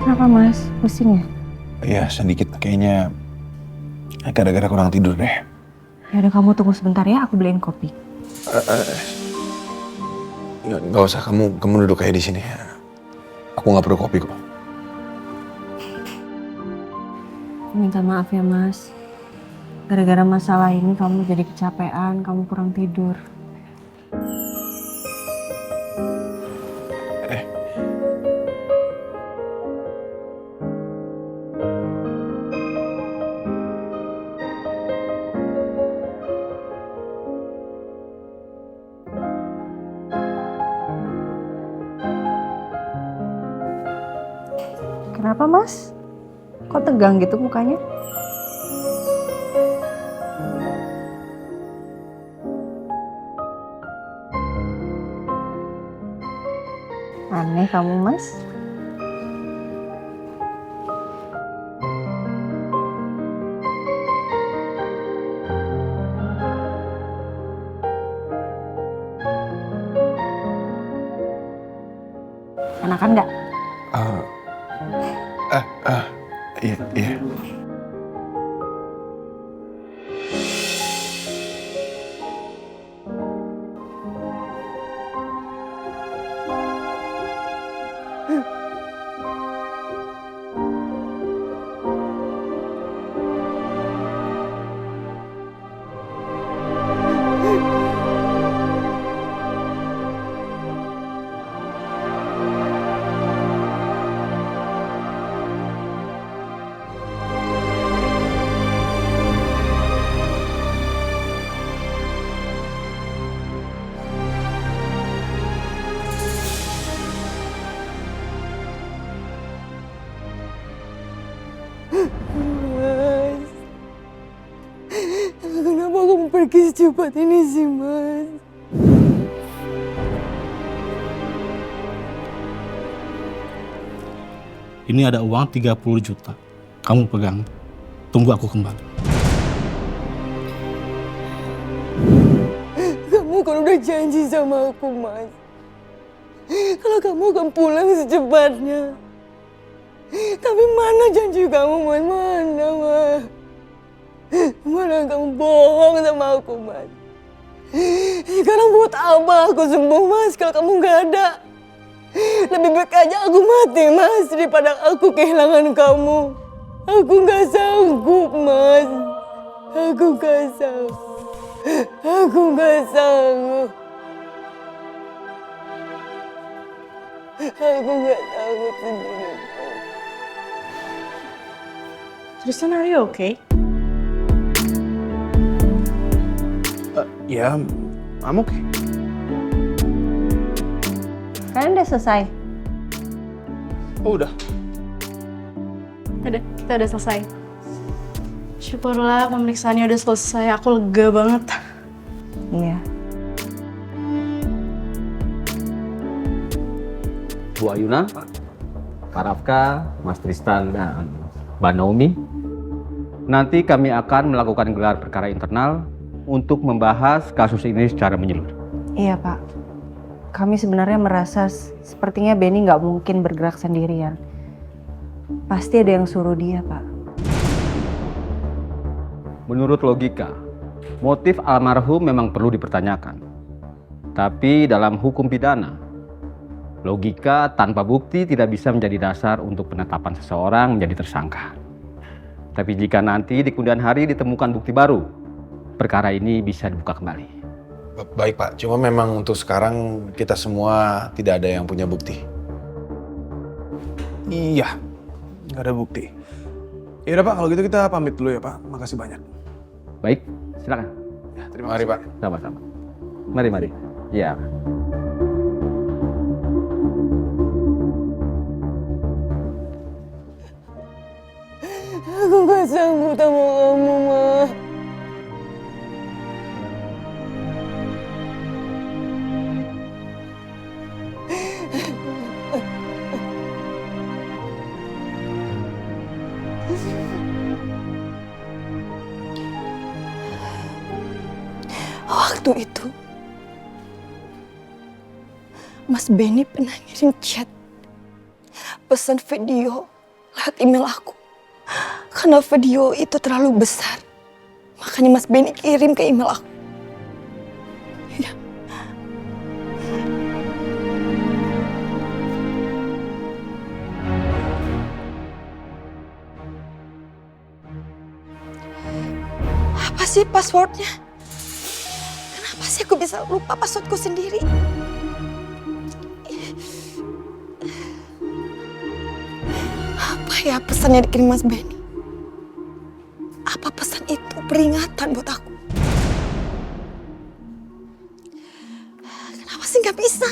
Kenapa mas? Pusing ya? Iya sedikit kayaknya gara-gara kurang tidur deh. Ya udah kamu tunggu sebentar ya, aku beliin kopi. Nggak usah, kamu duduk kayak di sini. Aku nggak perlu kopi kok. Minta maaf ya mas. Gara-gara masalah ini kamu jadi kecapean, kamu kurang tidur. Eh, Kenapa mas? Kok tegang gitu mukanya? Aneh kamu mas. Enakan nggak? eh, iya, iya. Mas, kenapa kamu pergi secepat ini sih, Mas? Ini ada uang 30 juta. Kamu pegang. Tunggu aku kembali. Kamu kan udah janji sama aku, Mas. Kalau kamu akan pulang secepatnya. Tapi mana janji kamu, Mas? Mana, Mas? Mana kamu bohong sama aku, Mas? Sekarang buat apa aku sembuh, Mas, kalau kamu nggak ada? Lebih baik aja aku mati, Mas, daripada aku kehilangan kamu. Aku nggak sanggup, Mas. Aku nggak sanggup. Aku nggak sanggup. Aku nggak sanggup sendiri. Tristan, are you okay? Ya, I'm okay. Kalian udah selesai? Oh udah. Udah, kita udah selesai. Syukurlah pemeriksaannya udah selesai, aku lega banget. Iya. Bu Ayuna, Pak Rafka, Mas Tristan, dan Mbak Naomi. Nanti kami akan melakukan gelar perkara internal untuk membahas kasus ini secara menyeluruh. Iya pak. Kami sebenarnya merasa sepertinya Benny nggak mungkin bergerak sendirian. Pasti ada yang suruh dia pak. Menurut logika, motif almarhum memang perlu dipertanyakan. Tapi dalam hukum pidana, logika tanpa bukti tidak bisa menjadi dasar untuk penetapan seseorang menjadi tersangka. Tapi jika nanti di kemudian hari ditemukan bukti baru, perkara ini bisa dibuka kembali. Baik Pak, cuma memang untuk sekarang kita semua tidak ada yang punya bukti. Iya, nggak ada bukti. Ya udah Pak, kalau gitu kita pamit dulu ya Pak. Makasih banyak. Baik, silakan. Ya, terima Mari kasih. Pak. Sama-sama. Mari. Ya. Aku nggak sanggup sama kamu, Ma. Waktu itu, Mas Benny pernah ngirim chat, pesan video lewat email aku. Karena video itu terlalu besar. Makanya Mas Benny kirim ke email aku. Ya. Apa sih passwordnya? Kenapa sih aku bisa lupa passwordku sendiri? Apa ya pesan yang dikirim Mas Benny? Apa pesan itu peringatan buat aku? Kenapa sih nggak bisa?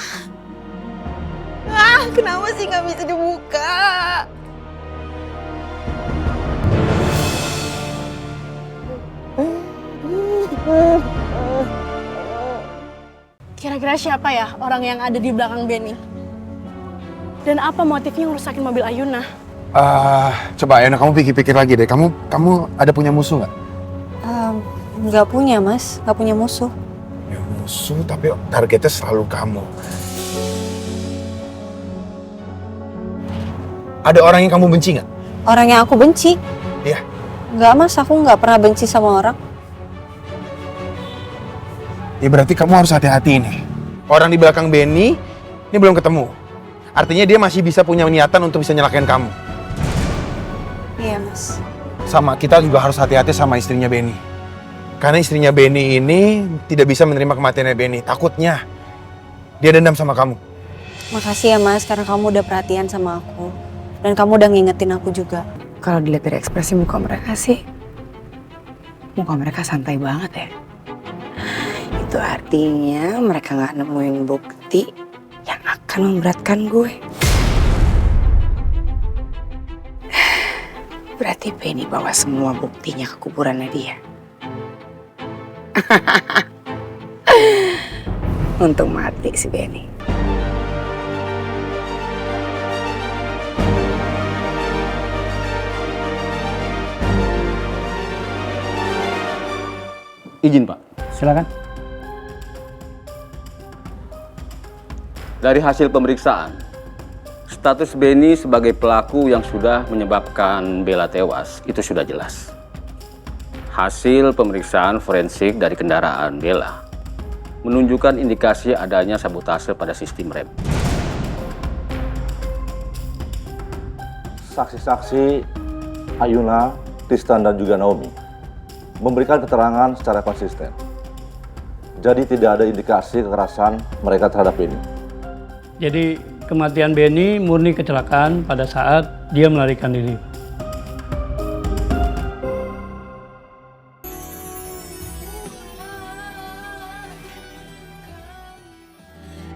Kenapa sih nggak bisa dibuka? Kira-kira siapa ya orang yang ada di belakang Benny? Dan apa motifnya ngerusakin mobil Ayuna? Coba Ayuna, kamu pikir-pikir lagi deh. Kamu ada punya musuh nggak? Nggak punya mas, nggak punya musuh. Ya musuh, tapi targetnya selalu kamu. Ada orang yang kamu benci nggak? Orang yang aku benci? Iya. Nggak mas, aku nggak pernah benci sama orang. Ya berarti kamu harus hati-hati nih. Orang di belakang Benny ini belum ketemu. Artinya dia masih bisa punya niatan untuk bisa nyelakain kamu. Iya mas. Sama kita juga harus hati-hati sama istrinya Benny. Karena istrinya Benny ini tidak bisa menerima kematiannya Benny. Takutnya dia dendam sama kamu. Makasih ya mas, karena kamu udah perhatian sama aku. Dan kamu udah ngingetin aku juga. Kalau dilihat dari ekspresi muka mereka sih, muka mereka santai banget ya. Itu artinya mereka nggak nemuin bukti yang akan memberatkan gue. Berarti Benny bawa semua buktinya ke kuburannya dia. Untung mati si Benny. Izin Pak. Silakan. Dari hasil pemeriksaan, status Benny sebagai pelaku yang sudah menyebabkan Bella tewas itu sudah jelas. Hasil pemeriksaan forensik dari kendaraan Bella menunjukkan indikasi adanya sabotase pada sistem rem. Saksi-saksi Ayuna, Tristan, dan juga Naomi memberikan keterangan secara konsisten. Jadi tidak ada indikasi kekerasan mereka terhadap Benny. Jadi kematian Benny murni kecelakaan pada saat dia melarikan diri.